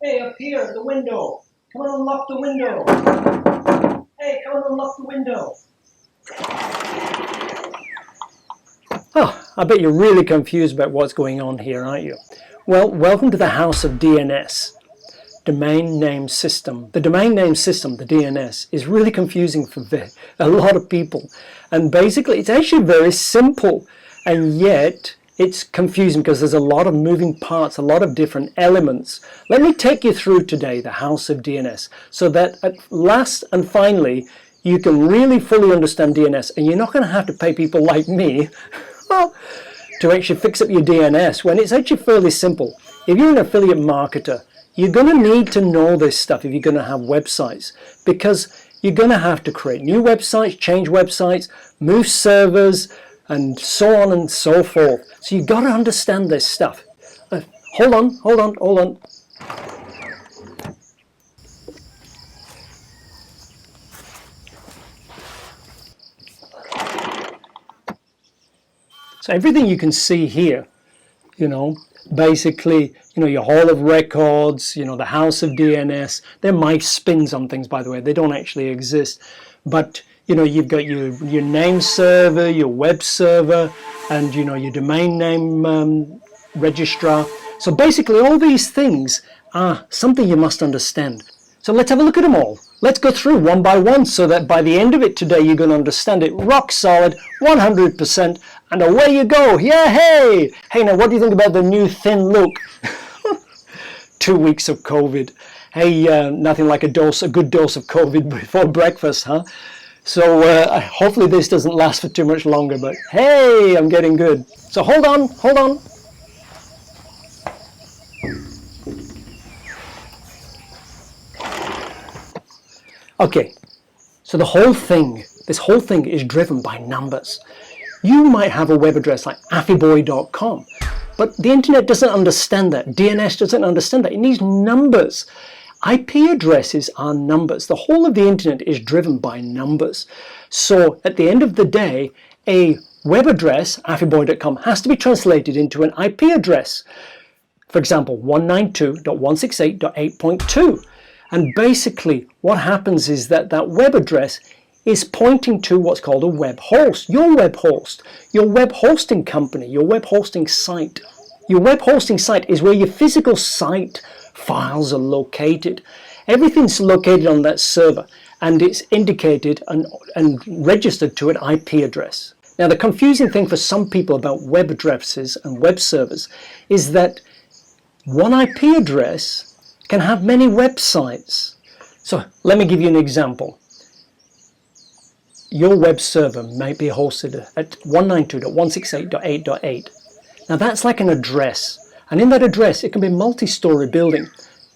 Hey, up here at the window. Come on, unlock the window. Hey, come on, unlock the window. Oh, I bet you're really confused about what's going on here, aren't you? Well, welcome to the House of DNS. Domain Name System. The domain name system, the DNS, is really confusing for a lot of people. And basically, it's actually very simple. And yet, it's confusing because there's a lot of moving parts, a lot of different elements. Let me take you through today the House of DNS so that at last and finally, you can really fully understand DNS. And you're not going to have to pay people like me to actually fix up your DNS when it's actually fairly simple. If you're an affiliate marketer, you're going to need to know this stuff if you're going to have websites, because you're going to have to create new websites, change websites, move servers, and so on and so forth. So you've got to understand this stuff. Hold on. So everything you can see here, basically, your Hall of Records, the House of DNS, they're my spins on things, by the way. They don't actually exist. But, you've got your name server, your web server, and, your domain name registrar. So basically, all these things are something you must understand. So let's have a look at them all. Let's go through one by one so that by the end of it today, you're going to understand it rock solid, 100%, and away you go. Yeah, hey! Hey, now what do you think about the new thin look? 2 weeks of COVID. Hey, nothing like a good dose of COVID before breakfast, huh? So hopefully this doesn't last for too much longer, but hey, I'm getting good. So hold on. Okay, so this whole thing is driven by numbers. You might have a web address like affyboy.com, but the internet doesn't understand that. DNS doesn't understand that. It needs numbers. IP addresses are numbers. The whole of the internet is driven by numbers. So at the end of the day, a web address, affyboy.com, has to be translated into an IP address. For example, 192.168.8.2. And basically, what happens is that web address is pointing to what's called a web host, your web hosting company, your web hosting site. Your web hosting site is where your physical site files are located. Everything's located on that server, and it's indicated and registered to an IP address. Now, the confusing thing for some people about web addresses and web servers is that one IP address can have many websites. So let me give you an example. Your web server might be hosted at 192.168.8.8. Now that's like an address. And in that address, it can be a multi-story building.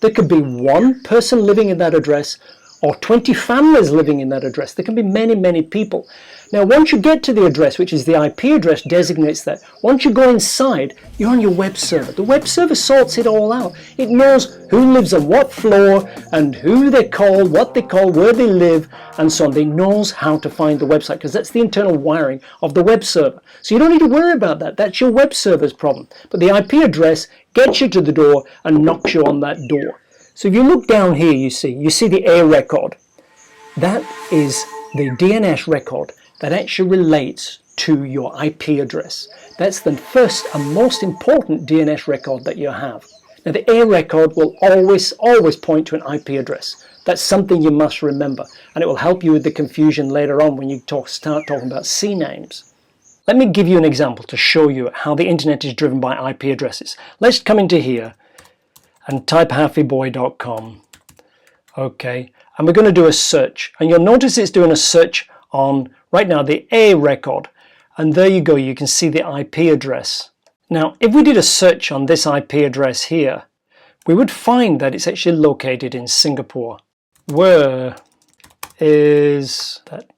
There could be one person living in that address or 20 families living in that address. There can be many, many people. Now, once you get to the address, which is the IP address designates that, once you go inside, you're on your web server. The web server sorts it all out. It knows who lives on what floor and who they call, what they call, where they live, and so on. It knows how to find the website because that's the internal wiring of the web server. So you don't need to worry about that. That's your web server's problem. But the IP address gets you to the door and knocks you on that door. So if you look down here, you see the A record. That is the DNS record that actually relates to your IP address. That's the first and most important DNS record that you have. Now, the A record will always point to an IP address. That's something you must remember, and it will help you with the confusion later on when you start talking about CNAMEs. Let me give you an example to show you how the internet is driven by IP addresses. Let's come into here and type affyboy.com. Okay, and we're going to do a search, and you'll notice it's doing a search on right now the A record, and there you go, you can see the IP address. Now, if we did a search on this IP address here, we would find that it's actually located in Singapore. Where is that?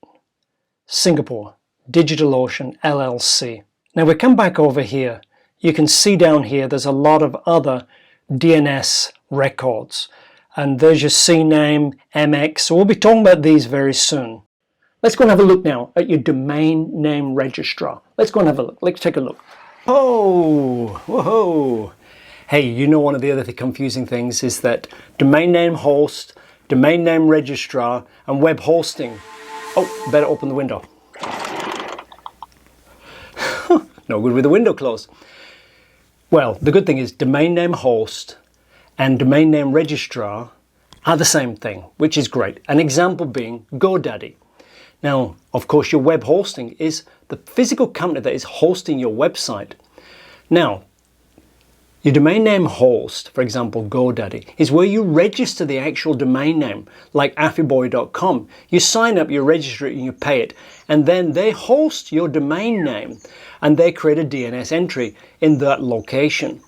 Singapore, DigitalOcean LLC. Now we come back over here. You can see down here there's a lot of other DNS records, and there's your CNAME, MX, so we'll be talking about these very soon. Let's go and have a look now at your domain name registrar. Let's go and have a look. Let's take a look. Oh, whoa. Hey, you know, one of the other confusing things is that domain name host, domain name registrar, and web hosting. Oh, better open the window. No good with the window closed. Well, the good thing is domain name host and domain name registrar are the same thing, which is great. An example being GoDaddy. Now, of course, your web hosting is the physical company that is hosting your website. Now, your domain name host, for example, GoDaddy, is where you register the actual domain name, like affyboy.com. You sign up, you register it, and you pay it, and then they host your domain name, and they create a DNS entry in that location.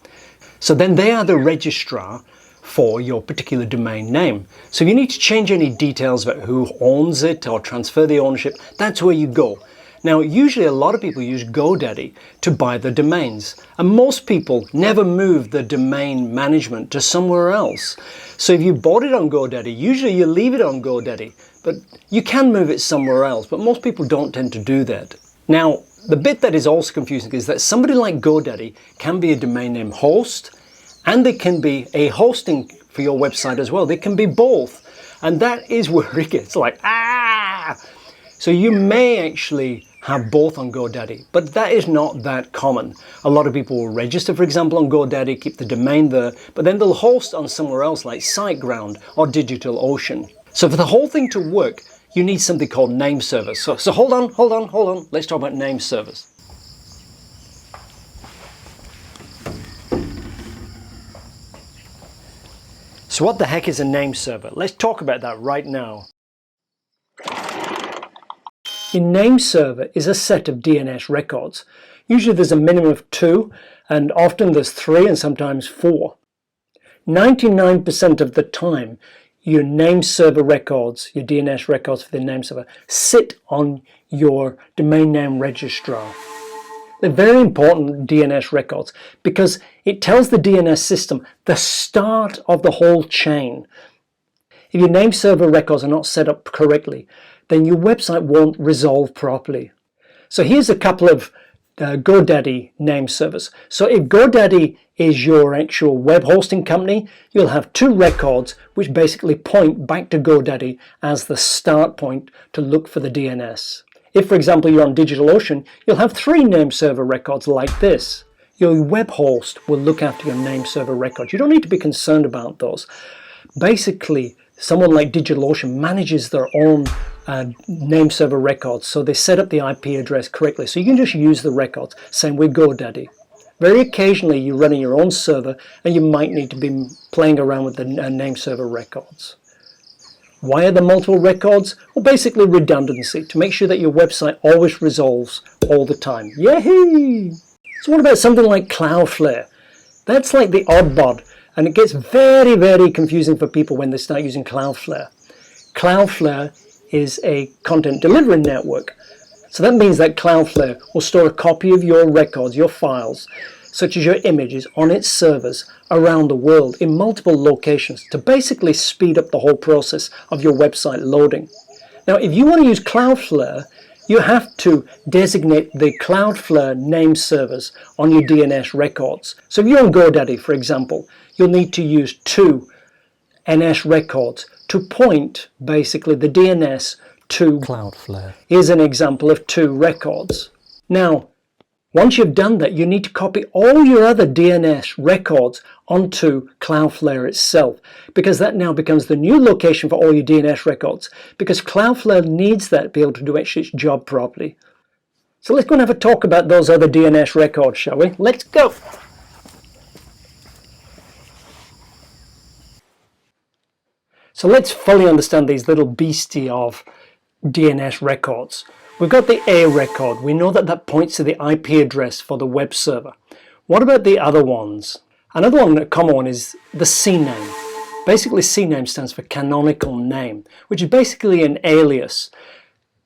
So then they are the registrar for your particular domain name. So if you need to change any details about who owns it or transfer the ownership, that's where you go. Now, usually a lot of people use GoDaddy to buy the domains, and most people never move the domain management to somewhere else. So if you bought it on GoDaddy, usually you leave it on GoDaddy, but you can move it somewhere else, but most people don't tend to do that. Now, the bit that is also confusing is that somebody like GoDaddy can be a domain name host, and they can be a hosting for your website as well. They can be both, and that is where it gets like, So you may actually have both on GoDaddy, but that is not that common. A lot of people will register, for example, on GoDaddy, keep the domain there, but then they'll host on somewhere else like SiteGround or DigitalOcean. So for the whole thing to work, you need something called name servers. So hold on. Let's talk about name servers. So what the heck is a name server? Let's talk about that right now. A name server is a set of DNS records. Usually there's a minimum of 2, and often there's 3 and sometimes 4. 99% of the time, your name server records, your DNS records for the name server, sit on your domain name registrar. They're very important DNS records because it tells the DNS system the start of the whole chain. If your name server records are not set up correctly, then your website won't resolve properly. So here's a couple of GoDaddy name servers. So if GoDaddy is your actual web hosting company, you'll have 2 records which basically point back to GoDaddy as the start point to look for the DNS. If, for example, you're on DigitalOcean, you'll have 3 name server records like this. Your web host will look after your name server records. You don't need to be concerned about those. Basically, someone like DigitalOcean manages their own name server records, so they set up the IP address correctly. So you can just use the records. Same with GoDaddy. Very occasionally you're running your own server and you might need to be playing around with the name server records. Why are there multiple records? Well, basically redundancy, to make sure that your website always resolves all the time. Yay! So what about something like Cloudflare? That's like the odd bod, and it gets very, very confusing for people when they start using Cloudflare. Cloudflare is a content delivery network. So that means that Cloudflare will store a copy of your records, your files, such as your images, on its servers around the world in multiple locations to basically speed up the whole process of your website loading. Now, if you want to use Cloudflare, you have to designate the Cloudflare name servers on your DNS records. So if you're on GoDaddy, for example, you'll need to use 2 NS records to point basically the DNS to Cloudflare. Here's an example of 2 records. Now, once you've done that, you need to copy all your other DNS records onto Cloudflare itself, because that now becomes the new location for all your DNS records, because Cloudflare needs that to be able to do its job properly. So let's go and have a talk about those other DNS records, shall we? Let's go! So let's fully understand these little beastie of DNS records. We've got the A record. We know that that points to the IP address for the web server. What about the other ones? Another one, a common one, is the CNAME. Basically, CNAME stands for canonical name, which is basically an alias.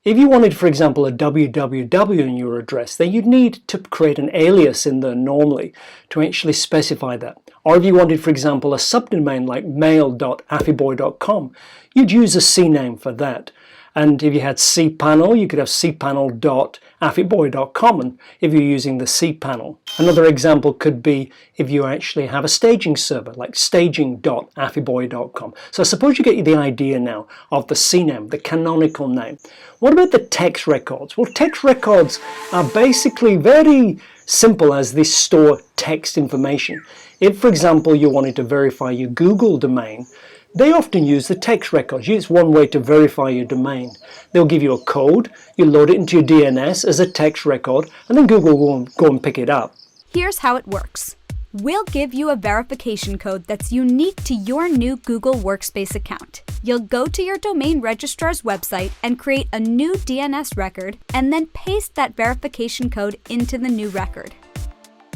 If you wanted, for example, a www in your address, then you'd need to create an alias in there normally to actually specify that. Or if you wanted, for example, a subdomain like mail.affyboy.com, you'd use a CNAME for that. And if you had cPanel, you could have cpanel.affyboy.com, and if you're using the cPanel. Another example could be if you actually have a staging server, like staging.affyboy.com. So suppose you get the idea now of the CNAME, the canonical name. What about the text records? Well, text records are basically very simple as they store text information. If, for example, you wanted to verify your Google domain, they often use the text records. It's one way to verify your domain. They'll give you a code, you load it into your DNS as a text record, and then Google will go and pick it up. Here's how it works. We'll give you a verification code that's unique to your new Google Workspace account. You'll go to your domain registrar's website and create a new DNS record, and then paste that verification code into the new record.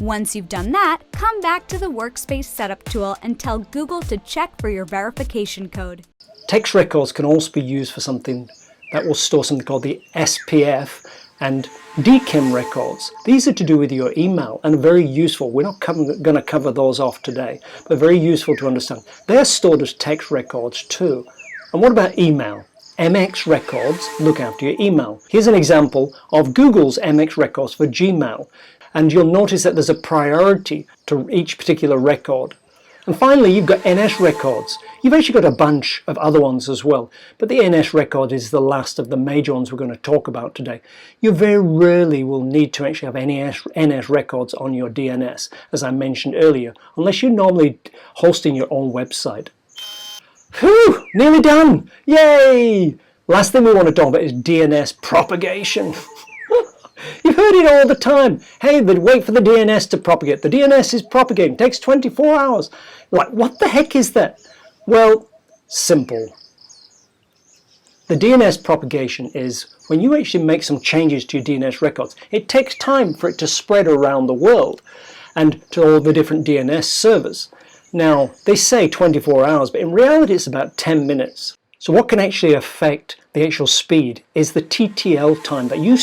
Once you've done that, come back to the Workspace Setup tool and tell Google to check for your verification code. Text records can also be used for something that will store something called the SPF and DKIM records. These are to do with your email and very useful. We're not going to cover those off today, but very useful to understand. They're stored as text records too. And what about email? MX records look after your email. Here's an example of Google's MX records for Gmail. And you'll notice that there's a priority to each particular record. And finally, you've got NS records. You've actually got a bunch of other ones as well, but the NS record is the last of the major ones we're going to talk about today. You very rarely will need to actually have NS records on your DNS, as I mentioned earlier, unless you're normally hosting your own website. Whew! Nearly done! Yay! Last thing we want to talk about is DNS propagation. You've heard it all the time. Hey, wait for the DNS to propagate. The DNS is propagating. It takes 24 hours. Like, what the heck is that? Well, simple. The DNS propagation is when you actually make some changes to your DNS records. It takes time for it to spread around the world and to all the different DNS servers. Now, they say 24 hours, but in reality it's about 10 minutes. So what can actually affect the actual speed is the TTL time that you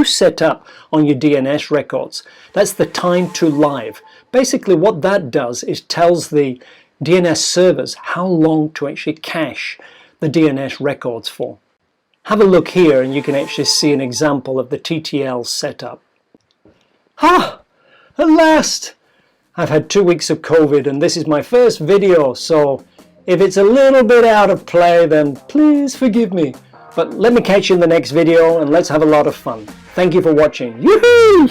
set up on your DNS records. That's the time to live. Basically what that does is tells the DNS servers how long to actually cache the DNS records for. Have a look here and you can actually see an example of the TTL setup. At last! I've had 2 weeks of COVID and this is my first video, so if it's a little bit out of play, then please forgive me. But let me catch you in the next video and let's have a lot of fun. Thank you for watching. Yoo-hoo!